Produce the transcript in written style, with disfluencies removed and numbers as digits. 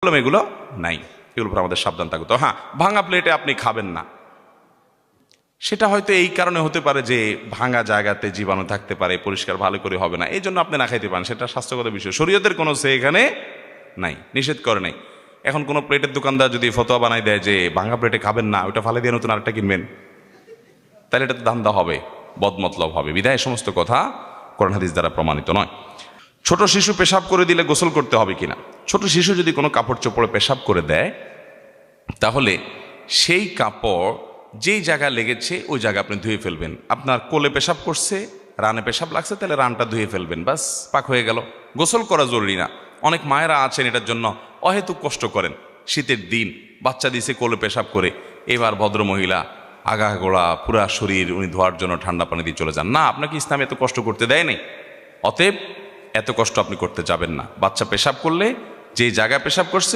এগুলো নাই, এগুলোর উপর আমাদের সাবধান থাকতে। হ্যাঁ, ভাঙা প্লেটে আপনি খাবেন না, সেটা হয়তো এই কারণে হতে পারে যে ভাঙা জায়গাতে জীবাণু থাকতে পারে, পরিষ্কার ভালো করে হবে না, এই জন্য আপনি না খাইতে পারেন, সেটা স্বাস্থ্যগত বিষয়। শরীয়তের কোনো সে এখানে নাই, নিষেধ করে নাই। এখন কোনো প্লেটের দোকানদার যদি ফতোয়া বানাই দেয় যে ভাঙা প্লেটে খাবেন না, ওটা ফালে দিয়ে নতুন আরেকটা কিনবেন, তাহলে এটা তো ধান্দা হবে, বদমতলব হবে। বিধায় সমস্ত কথা কোরআন হাদিস দ্বারা প্রমাণিত নয়। ছোট শিশু পেশাব করে দিলে গোসল করতে হবে কিনা? ছোট শিশু যদি কোনো কাপড় চোপড়ে পেশাব করে দেয়, তাহলে সেই কাপড় যেই জায়গায় লেগেছে ওই জায়গা আপনি ধুয়ে ফেলবেন। আপনার কোলে পেশাব করছে, রানে পেশাব লাগছে, তাহলে রানটা ধুয়ে ফেলবেন, বাস, পাক হয়ে গেল। গোসল করা জরুরি না। অনেক মায়েরা আছেন এটার জন্য অহেতুক কষ্ট করেন। শীতের দিন বাচ্চা দিছে কোলে পেশাব করে, এবার ভদ্রমহিলা আগাগোড়া পুরা শরীর উনি ধোয়ার জন্য ঠান্ডা পানি দিয়ে চলে যান। না, আপনাকে ইসলাম এত কষ্ট করতে দেয় নাই, অতএব এত কষ্ট আপনি করতে যাবেন না। বাচ্চা পেশাব করলে যেই জায়গায় পেশাব করছে